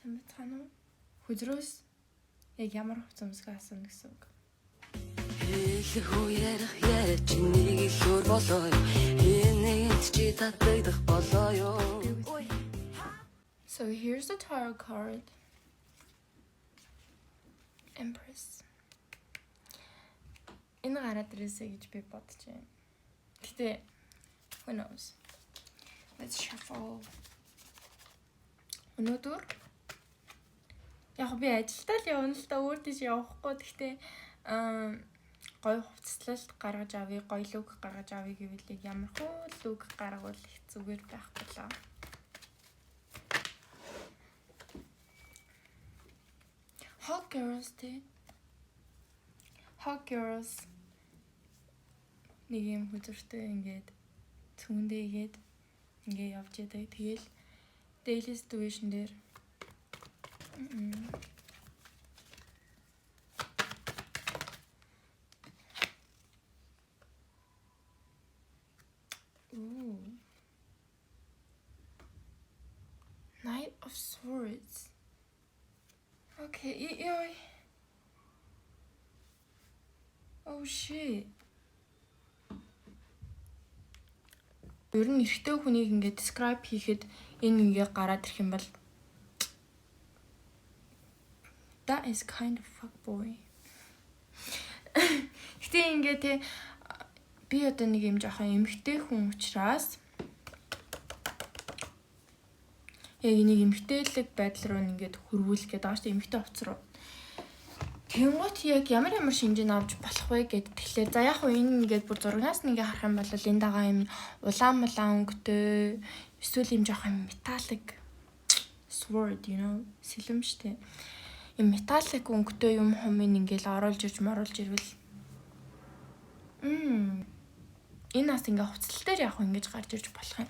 Сайн байна уу? Хөдрөөс яг ямар хувц өмсгөө асууна гэсэн үг. Хэлэх үеэр яриач нэг их өөр болоо. Энэнд чи татагдах болоо. So here's the tarot card. Empress. Энэ гараад ирээсэй гэж би бодож байна. Гэтэ who knows. Let's shuffle. Өнөөдөр яг би ажилдаа л явна л та өөр тийш явахгүй. Гэхдээ гоё хувцаслалт гаргаж авъя, гоё лук гаргаж авъя гэвэл ямар хөө лук гаргавал их зүгээр байх болоо. Hot girls тий. Hot girls нэг юм хөдөртэй ингээд цүндэйгээд ингээд явж яадаг. Тэгэл daily situation дээр Ooh. Knight of Swords. Okay, yoy. Oh shit. Ер нь эрэгтэй хүнийг ингээд describe хийхэд энэ ингээ гараад ирэх юм бол that is kind of fuckboy. Гэтэ ингээ те би одоо нэг юм жоохон эмэгтэй хүн учраас яг нэг эмэгтэйлэг байдал руу ингээд хөрвүүлэх гэдэг ааш эмэгтэй хувц руу. Тэнгуут яг ямар шинжээн авч болох вэ гэд тэгэхээр за яг хуу энэ ингээд бүр зургаас нь ингээ харах юм бол энэ дагаа юм улаан өнгөтэй эсвэл юм жоохон металлик sword you know сэлэмжтэй юм металлик өнгөтэй юм хумын ингээл оруулж ирж моруулж ирвэл энэ нас ингээ хувцал дээр яг ингэж гарч ирж болох юм.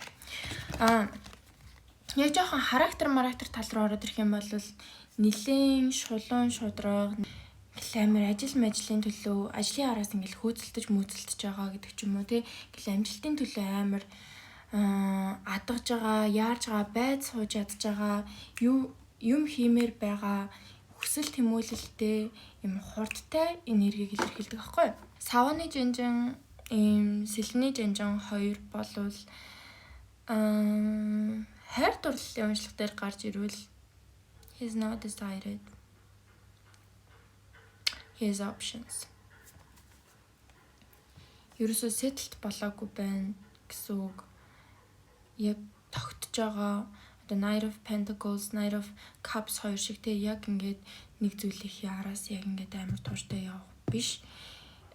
Яг жоохон характер тал руу ороод ирэх юм бол нилийн шулуун шудраг амар ажлын төлөө ажлын араас ингээл хөөцөлдөж байгаа гэдэг ч юм уу тий. Ингээл амжилтын төлөө амар адгаж байгаа, яарж байгаа, байд сууж ядж байгаа, юм хиймээр байгаа, хүсэл тэмүүлэлтэй юм хурдтай энергийг илэрхийлдэг байхгүй юу? Савны жанжин, сэлний жанжин хоёр болвол хайр дурлалын уншлах дээр гарч ирвэл he's not decided. His options. Ерөөсөө settled болоогүй байна гэсэн үг. Яг тогтож байгаа одоо Knight of Pentacles, Knight of Cups хоёр шиг те яг ингээд нэг зүйлийнхээ араас яг ингээд амар тууштай явах биш.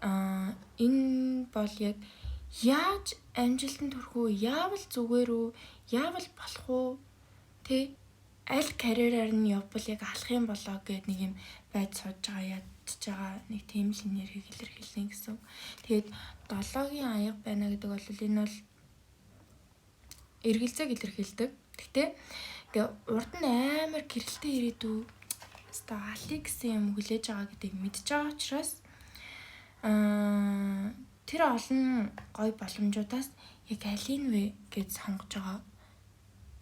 Энэ бол яг яаж амжилтанд хүрэх үү, яавал зүгээр үү, яавал болох уу те аль карьераар нь явбал яг алах юм болоо гэд нэг юм байд сууж байгаа байгаа нэг тийм л энергийг илэрхийлнэ гэсэн. Тэгээд 7-гийн аяга байна гэдэг бол энэ бол эргэлзээг илэрхийлдэг. Гэтэ ингээ урд нь амар гэрэлтэй ирээдүй өстой алий гэсэн юм хүлээж байгаа гэдгийг мэдж байгаа учраас тэр олон гой боломжуудаас яг алийг вэ гэж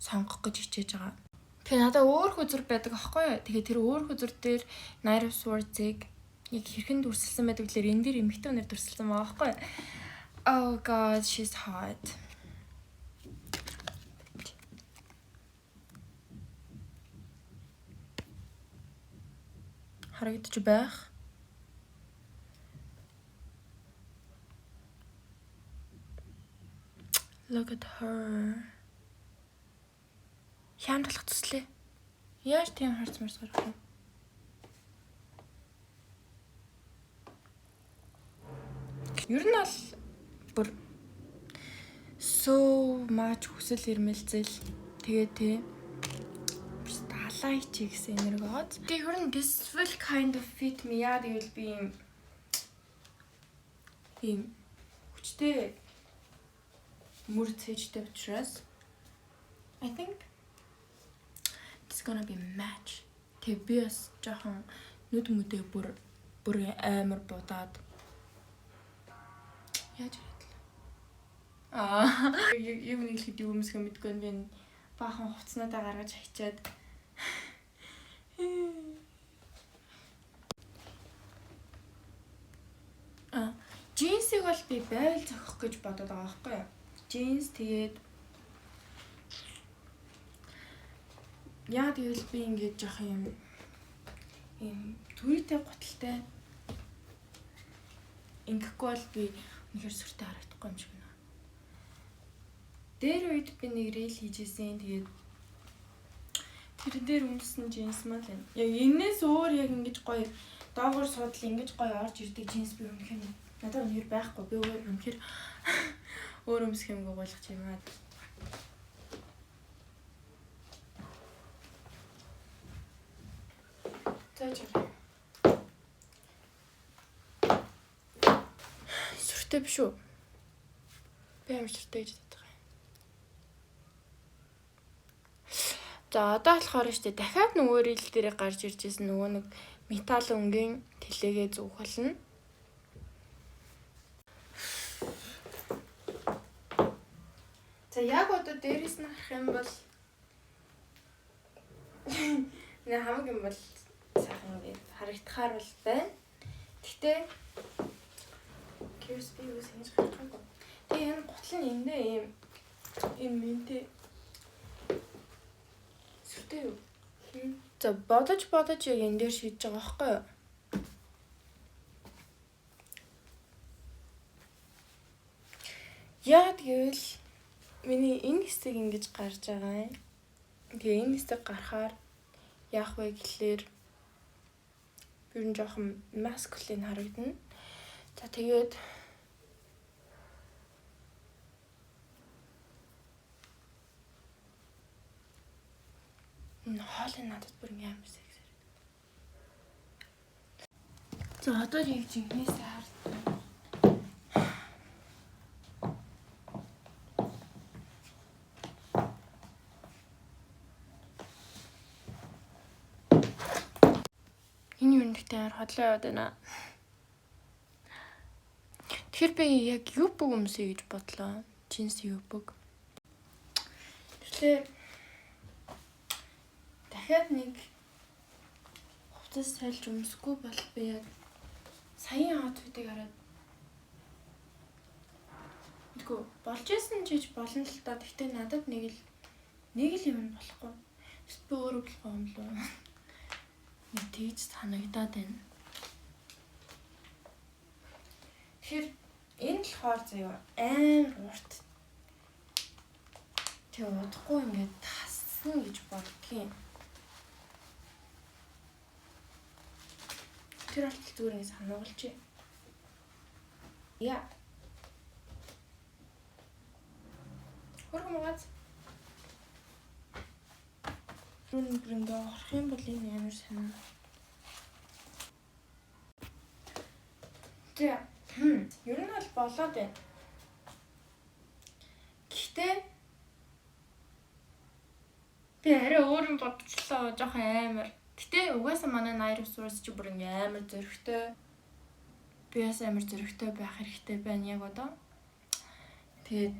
сонгох гэж хичээж байгаа. Тэгээ надад өөр хүзэр байдаг аахгүй юу? Тэгээ тэр өөр хүзэр дээр Knight of Swords-ыг яг хэрхэн дүрсэлсэн байдаг гэхээр энэ дэр эмэгтэй өнөр дүрсэлсэн байгаа аахгүй юу? Oh god, she's hot. Харагдаж байх. Look at her. Хяамд болох төслөө. Яаж тийм харц марс гарах вэ? Ер нь бол бүр so much хүсэл эрмэлзэл тэгээ тий талай чи гэсэн энерги гоод. Тэгээ ер нь this will kind of fit me яа гэвэл би юм хүчтэй мөр цэжтэй учраас I think it's gonna be match. Тэг би бас жоохон нүд мүдээ бүр амар будаад яаж яадлаа. Юу нэг хэд юмсгээ мэдгүй би баахан хувцснуудаа гаргаж хачаад Джинсийг бол би байвал зохих гэж бодоод байгаа байхгүй юу? Джинс тэгээд яа тэгвэл би ингэж жоох юм түрийтэй гуталтай ингэхгүй бол би үнэхээр сүртэй харагдахгүй юм шиг байна. Дээр үед би нэг рeel хийжсэн. Тэгээд тэр дээр өмсөн джинс мал байна. Яг энэс өөр яг ингэж гоё доогоор суудл ингэж гоё орж ирдэг джинс би үнэхээр надад үнэхээр байхгүй. Би үнэхээр өөр өмсөх юмгүй болгоч юм аа. Сүртэй биш үү? Би амар сүртэй гэж боддог юм. За одоо болохоор штэ дахиад нөгөө рил дээр гарч ирж ирсэн нөгөө нэг металл өнгийн тэлээгээ зүүх болно. За яг одоо дээрээс нь харах юм бол нэ хамаг юм бол сайхан ингэ харагдахаар бол байна. Гэтэ QSP үс хийж гарахгүй. Тэгээ энэ гутал нь эндээ ийм мэнтэй сүртэй юу? За бодож яг энэ дээр шийдэж байгаа байхгүй юу? Яа гэвэл миний энэ хэсэг ингэж гарч байгаа юм. Тэгээ энэ хэсэг гарахаар яах вэ гэхлээр би энэ жоохон маскулин харагдана. За тэгээд энэ хоолой надад бүр амар сексэр. За одоо яг жинхнээсээ хардсан. Энэ юм нэгтэй хотлоо яваад байна. Тэгэхээр би яг юбг өмсөе гэж бодлоо. Джинс юбг. Тэгэхээр дахиад нэг хувцас сольж өмсөхгүй бол би яг саяын аутфитыг хараад мэдгүй болж исэн ч гэж болно л та. Гэхдээ надад нэг л юм болохгүй. Би өөрөө болохгүй юм лөө. Нэг тийж санагдаад байна. Тэгэхээр энэ болохоор заяа амар урт. Тэг удахгүй ингээд тасна гэж боддгийн. Тэр алт зүгээр ингэ сануулж. Яа. Хөргөмгөөц. Гүн орох юм бол энэ амар санаа. Тэг. Ер нь бол болоод байна. Гэхдээ би арай өөр юм бодчихлоо жоох амар. Гэтэ угаасаа манай Nair Resource чи бүр ингээм амар зөрөгтэй. Би бас амар зөрөгтэй байх хэрэгтэй байна яг одоо. Тэгээд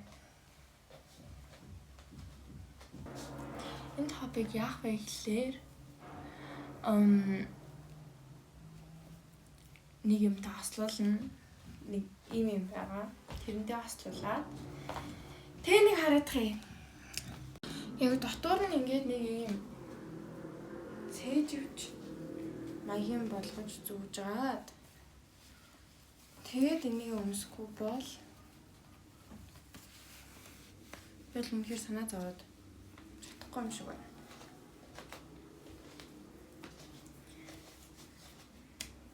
энэ топик яах вэ гэхлээр нэг юм тааслуулна. Нэг юм байгаа. Тэрнтэй хаслуулаад тэгээ нэг харагдах юм. Яг дотор нь ингээд нэг юм цээжвч маягийн болгож зүүж гаад тэгээд энийг өмсөхгүй бол бэл үнэхээр санаа зовоод чадахгүй юм шиг байна.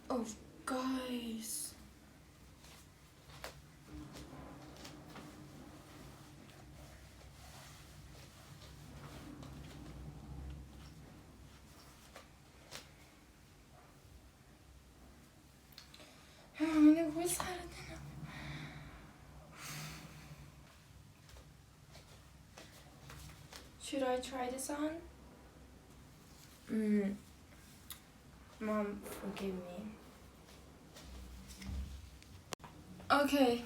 Oh guys. Should I try this on? Mom, forgive me. Okay.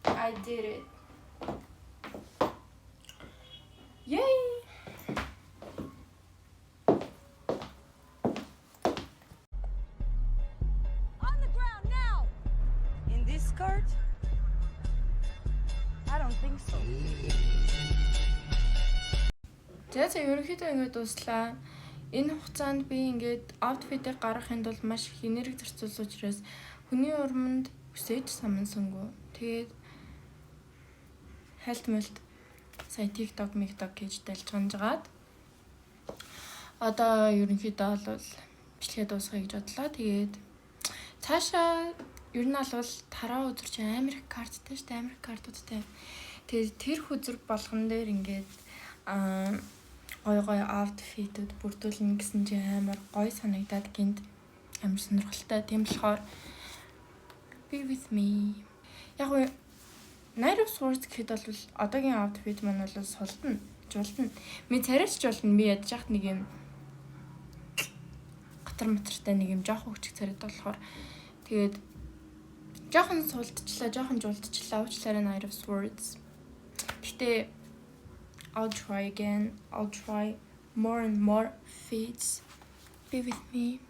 I did it. Yay! За ерөнхийдөө ингээд дуслаа. Энэ хугацаанд би ингээд outfit-ийг гаргахын тулд маш их энерги зарцуулсан учраас хүний урманд үсэж самансангүй. Тэгээд хайлтмалт сая TikTok гэж дэлжганжгаад одоо ерөнхийдөө бол бичлэгээ дуусгая гэж бодлоо. Тэгээд цаашаа ер нь бол тараа үзэр чи амар их карттай шүү дээ. Амар их картуудтай. Тэгээд тэр хүзэр болгон дээр ингээд гой outfit-үүд бүрдүүлнэ гэсэн чи амар гой санагдаад гинт амар сонирхолтой. Тийм болохоор be with me. Яг уу Night of Swords гэхэд бол одоогийн outfit маань бол султна, жуултна. Би царайч жуултна. Би ядж яхад нэг юм гатар матартай нэг юм жоох хөвчг царайд болохоор тэгээд жоохон сулдчлаа, жоохон жуултчлаа. Уучлаарай Night of Swords. Гэтэ I'll try again. I'll try more and more feats. Be with me.